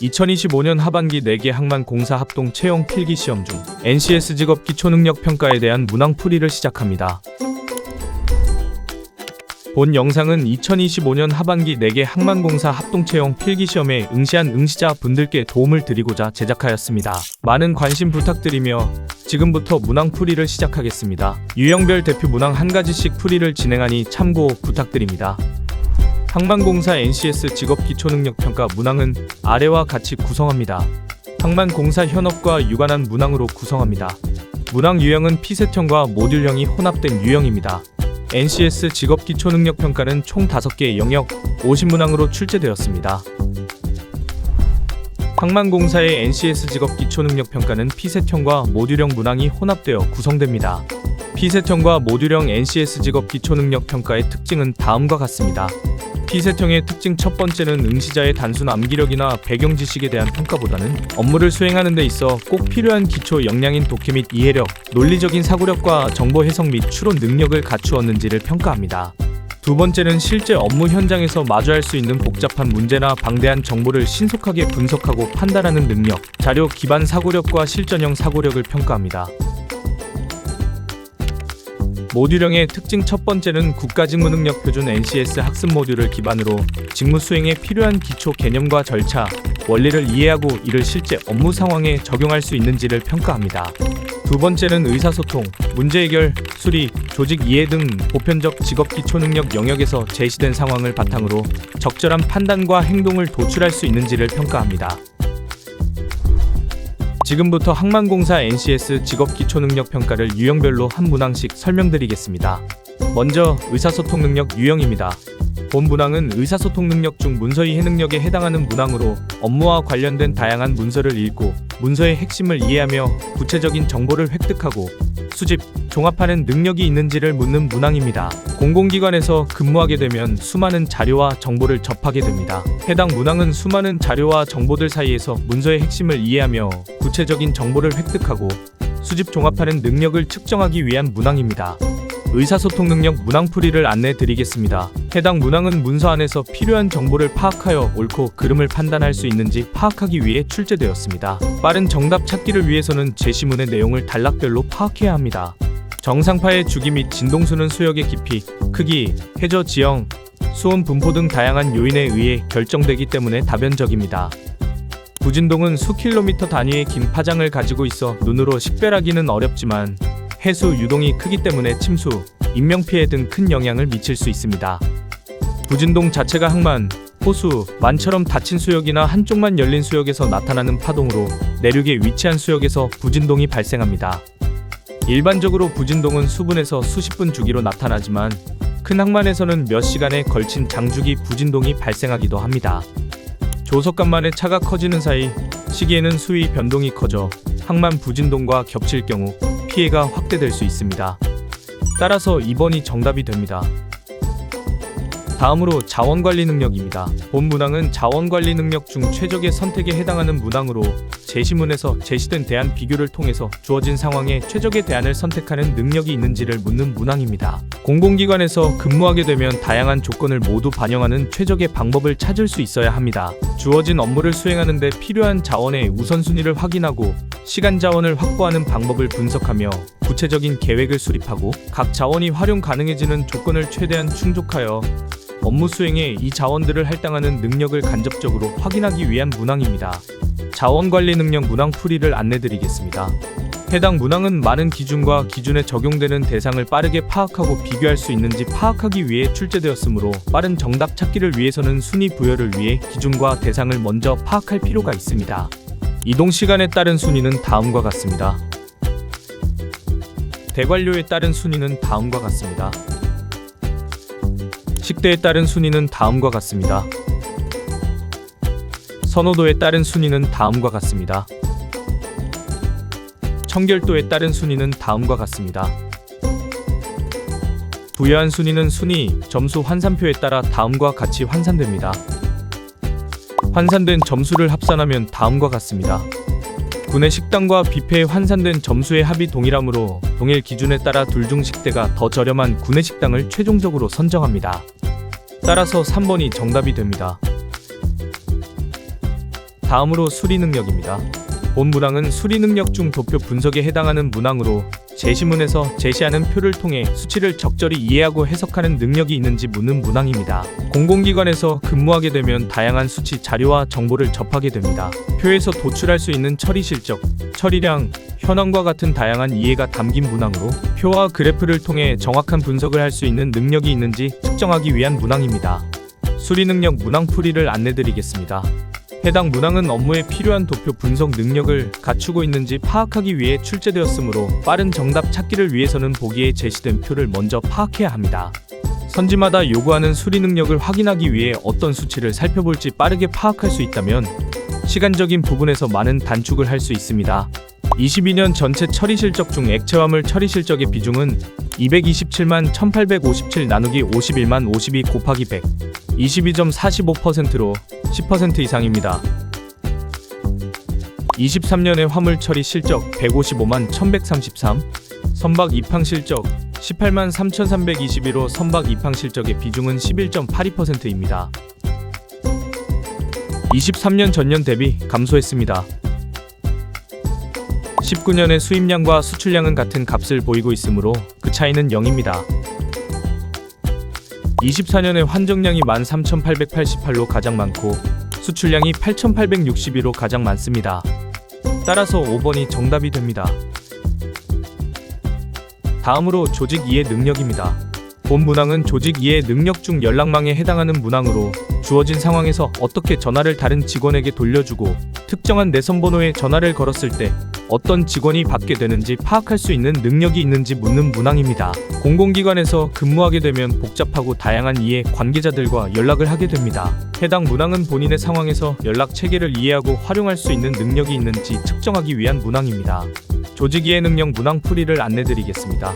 2025년 하반기 4개 항만공사 합동 채용 필기시험 중 NCS 직업 기초능력평가에 대한 문항풀이를 시작합니다. 본 영상은 2025년 하반기 4개 항만공사 합동채용 필기시험에 응시한 응시자 분들께 도움을 드리고자 제작하였습니다. 많은 관심 부탁드리며 지금부터 문항풀이를 시작하겠습니다. 유형별 대표 문항 한 가지씩 풀이를 진행하니 참고 부탁드립니다. 항만공사 NCS 직업 기초능력평가 문항은 아래와 같이 구성합니다. 항만공사 현업과 유관한 문항으로 구성합니다. 문항 유형은 피셋형과 모듈형이 혼합된 유형입니다. NCS 직업 기초능력평가는 총 5개의 영역 50문항으로 출제되었습니다. 항만공사의 NCS 직업 기초능력평가는 피셋형과 모듈형 문항이 혼합되어 구성됩니다. 피셋형과 모듈형 NCS 직업 기초능력평가의 특징은 다음과 같습니다. 피셋형의 특징 첫 번째는 응시자의 단순 암기력이나 배경 지식에 대한 평가보다는 업무를 수행하는 데 있어 꼭 필요한 기초 역량인 독해 및 이해력, 논리적인 사고력과 정보 해석 및 추론 능력을 갖추었는지를 평가합니다. 두 번째는 실제 업무 현장에서 마주할 수 있는 복잡한 문제나 방대한 정보를 신속하게 분석하고 판단하는 능력, 자료 기반 사고력과 실전형 사고력을 평가합니다. 모듈형의 특징 첫 번째는 국가직무능력 표준 NCS 학습 모듈을 기반으로 직무 수행에 필요한 기초 개념과 절차, 원리를 이해하고 이를 실제 업무 상황에 적용할 수 있는지를 평가합니다. 두 번째는 의사소통, 문제해결, 수리, 조직 이해 등 보편적 직업 기초능력 영역에서 제시된 상황을 바탕으로 적절한 판단과 행동을 도출할 수 있는지를 평가합니다. 지금부터 항만공사 NCS 직업 기초능력평가를 유형별로 한 문항씩 설명드리겠습니다. 먼저 의사소통 능력 유형입니다. 본 문항은 의사소통 능력 중 문서 이해 능력에 해당하는 문항으로 업무와 관련된 다양한 문서를 읽고 문서의 핵심을 이해하며 구체적인 정보를 획득하고 수집, 종합하는 능력이 있는지를 묻는 문항입니다. 공공기관에서 근무하게 되면 수많은 자료와 정보를 접하게 됩니다. 해당 문항은 수많은 자료와 정보들 사이에서 문서의 핵심을 이해하며 구체적인 정보를 획득하고 수집, 종합하는 능력을 측정하기 위한 문항입니다. 의사소통 능력 문항풀이를 안내드리겠습니다. 해당 문항은 문서 안에서 필요한 정보를 파악하여 옳고 그름을 판단할 수 있는지 파악하기 위해 출제되었습니다. 빠른 정답 찾기를 위해서는 제시문의 내용을 단락별로 파악해야 합니다. 정상파의 주기 및 진동수는 수역의 깊이, 크기, 해저 지형, 수온 분포 등 다양한 요인에 의해 결정되기 때문에 다변적입니다. 부진동은 수킬로미터 단위의 긴 파장을 가지고 있어 눈으로 식별하기는 어렵지만 해수 유동이 크기 때문에 침수, 인명피해 등 큰 영향을 미칠 수 있습니다. 부진동 자체가 항만, 호수, 만처럼 닫힌 수역이나 한쪽만 열린 수역에서 나타나는 파동으로 내륙에 위치한 수역에서 부진동이 발생합니다. 일반적으로 부진동은 수분에서 수십 분 주기로 나타나지만 큰 항만에서는 몇 시간에 걸친 장주기 부진동이 발생하기도 합니다. 조석간만에 차가 커지는 사이 시기에는 수위 변동이 커져 항만 부진동과 겹칠 경우 피해가 확대될 수 있습니다. 따라서 2번이 정답이 됩니다. 다음으로 자원관리 능력입니다. 본 문항은 자원관리 능력 중 최적의 선택에 해당하는 문항으로 제시문에서 제시된 대안 비교를 통해서 주어진 상황에 최적의 대안을 선택하는 능력이 있는지를 묻는 문항입니다. 공공기관에서 근무하게 되면 다양한 조건을 모두 반영하는 최적의 방법을 찾을 수 있어야 합니다. 주어진 업무를 수행하는 데 필요한 자원의 우선순위를 확인하고 시간 자원을 확보하는 방법을 분석하며 구체적인 계획을 수립하고 각 자원이 활용 가능해지는 조건을 최대한 충족하여 업무 수행에 이 자원들을 할당하는 능력을 간접적으로 확인하기 위한 문항입니다. 자원관리 능력 문항풀이를 안내드리겠습니다. 해당 문항은 많은 기준과 기준에 적용되는 대상을 빠르게 파악하고 비교할 수 있는지 파악하기 위해 출제되었으므로 빠른 정답 찾기를 위해서는 순위 부여를 위해 기준과 대상을 먼저 파악할 필요가 있습니다. 이동 시간에 따른 순위는 다음과 같습니다. 대관료에 따른 순위는 다음과 같습니다. 식대에 따른 순위는 다음과 같습니다. 선호도에 따른 순위는 다음과 같습니다. 청결도에 따른 순위는 다음과 같습니다. 부여한 순위는 순위, 점수 환산표에 따라 다음과 같이 환산됩니다. 환산된 점수를 합산하면 다음과 같습니다. 구내식당과 뷔페에 환산된 점수의 합이 동일하므로 동일 기준에 따라 둘 중 식대가 더 저렴한 구내식당을 최종적으로 선정합니다. 따라서 3번이 정답이 됩니다. 다음으로 수리 능력입니다. 본 문항은 수리 능력 중 도표 분석에 해당하는 문항으로 제시문에서 제시하는 표를 통해 수치를 적절히 이해하고 해석하는 능력이 있는지 묻는 문항입니다. 공공기관에서 근무하게 되면 다양한 수치 자료와 정보를 접하게 됩니다. 표에서 도출할 수 있는 처리 실적, 처리량, 현황과 같은 다양한 이해가 담긴 문항으로 표와 그래프를 통해 정확한 분석을 할 수 있는 능력이 있는지 측정하기 위한 문항입니다. 수리 능력 문항 풀이를 안내드리겠습니다. 해당 문항은 업무에 필요한 도표 분석 능력을 갖추고 있는지 파악하기 위해 출제되었으므로 빠른 정답 찾기를 위해서는 보기에 제시된 표를 먼저 파악해야 합니다. 선지마다 요구하는 수리 능력을 확인하기 위해 어떤 수치를 살펴볼지 빠르게 파악할 수 있다면 시간적인 부분에서 많은 단축을 할 수 있습니다. 22년 전체 처리 실적 중 액체화물 처리 실적의 비중은 227만 1857 나누기 51만 52 곱하기 100 22.45%로 10% 이상입니다. 23년의 화물 처리 실적 155만 1133 선박 입항 실적 18만 3322로 선박 입항 실적의 비중은 11.82%입니다. 23년 전년 대비 감소했습니다. 19년의 수입량과 수출량은 같은 값을 보이고 있으므로 그 차이는 0입니다. 24년의 환정량이 13,888로 가장 많고 수출량이 8,862로 가장 많습니다. 따라서 5번이 정답이 됩니다. 다음으로 조직 이해 능력입니다. 본 문항은 조직 이해 능력 중 연락망에 해당하는 문항으로 주어진 상황에서 어떻게 전화를 다른 직원에게 돌려주고 특정한 내선 번호에 전화를 걸었을 때 어떤 직원이 받게 되는지 파악할 수 있는 능력이 있는지 묻는 문항입니다. 공공기관에서 근무하게 되면 복잡하고 다양한 이해 관계자들과 연락을 하게 됩니다. 해당 문항은 본인의 상황에서 연락 체계를 이해하고 활용할 수 있는 능력이 있는지 측정하기 위한 문항입니다. 조직 이해 능력 문항 풀이를 안내드리겠습니다.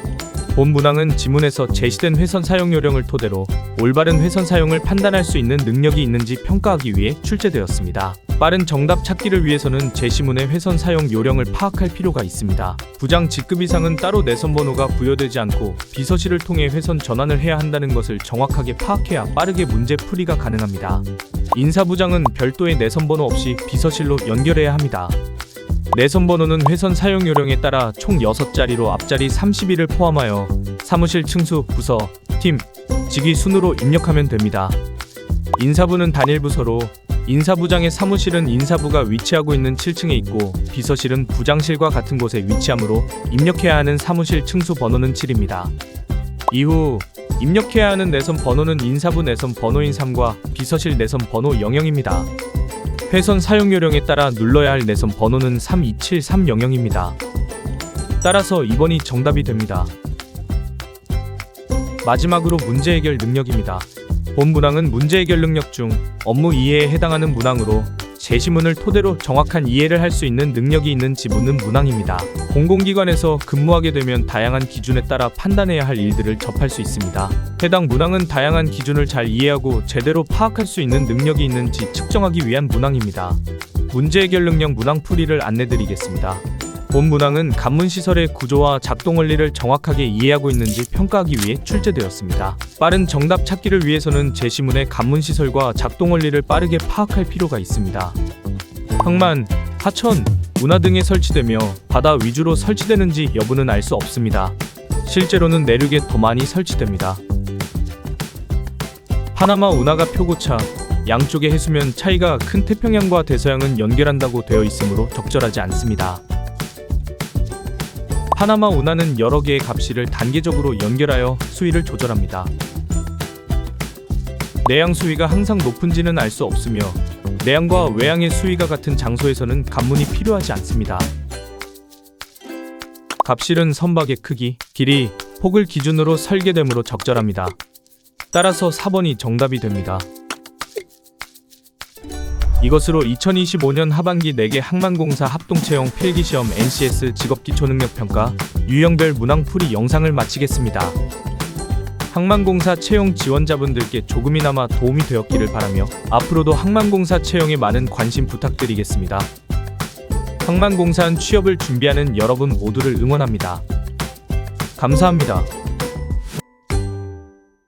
본 문항은 지문에서 제시된 회선 사용 요령을 토대로 올바른 회선 사용을 판단할 수 있는 능력이 있는지 평가하기 위해 출제되었습니다. 빠른 정답 찾기를 위해서는 제시문의 회선 사용 요령을 파악할 필요가 있습니다. 부장 직급 이상은 따로 내선 번호가 부여되지 않고 비서실을 통해 회선 전환을 해야 한다는 것을 정확하게 파악해야 빠르게 문제 풀이가 가능합니다. 인사부장은 별도의 내선 번호 없이 비서실로 연결해야 합니다. 내선 번호는 회선 사용 요령에 따라 총 6자리로 앞자리 32를 포함하여 사무실 층수, 부서, 팀, 직위 순으로 입력하면 됩니다. 인사부는 단일 부서로 인사부장의 사무실은 인사부가 위치하고 있는 7층에 있고 비서실은 부장실과 같은 곳에 위치하므로 입력해야 하는 사무실 층수 번호는 7입니다. 이후 입력해야 하는 내선 번호는 인사부 내선 번호인 3과 비서실 내선 번호 00입니다. 회선 사용 요령에 따라 눌러야 할 내선 번호는 327300입니다. 따라서 2번이 정답이 됩니다. 마지막으로 문제 해결 능력입니다. 본 문항은 문제 해결 능력 중 업무 이해에 해당하는 문항으로 제시문을 토대로 정확한 이해를 할 수 있는 능력이 있는지 묻는 문항입니다. 공공기관에서 근무하게 되면 다양한 기준에 따라 판단해야 할 일들을 접할 수 있습니다. 해당 문항은 다양한 기준을 잘 이해하고 제대로 파악할 수 있는 능력이 있는지 측정하기 위한 문항입니다. 문제 해결 능력 문항 풀이를 안내드리겠습니다. 본 문항은 간문시설의 구조와 작동 원리를 정확하게 이해하고 있는지 평가하기 위해 출제되었습니다. 빠른 정답 찾기를 위해서는 제시문의 간문시설과 작동 원리를 빠르게 파악할 필요가 있습니다. 항만, 하천, 운하 등에 설치되며 바다 위주로 설치되는지 여부는 알 수 없습니다. 실제로는 내륙에 더 많이 설치됩니다. 파나마 운하가 표고차, 양쪽의 해수면 차이가 큰 태평양과 대서양은 연결한다고 되어 있으므로 적절하지 않습니다. 파나마 운하는 여러 개의 갑실을 단계적으로 연결하여 수위를 조절합니다. 내양 수위가 항상 높은지는 알 수 없으며 내양과 외양의 수위가 같은 장소에서는 간문이 필요하지 않습니다. 갑실은 선박의 크기, 길이, 폭을 기준으로 설계되므로 적절합니다. 따라서 4번이 정답이 됩니다. 이것으로 2025년 하반기 4개 항만공사 합동채용 필기시험 NCS 직업기초능력평가 유형별 문항풀이 영상을 마치겠습니다. 항만공사 채용 지원자분들께 조금이나마 도움이 되었기를 바라며 앞으로도 항만공사 채용에 많은 관심 부탁드리겠습니다. 항만공사는 취업을 준비하는 여러분 모두를 응원합니다. 감사합니다.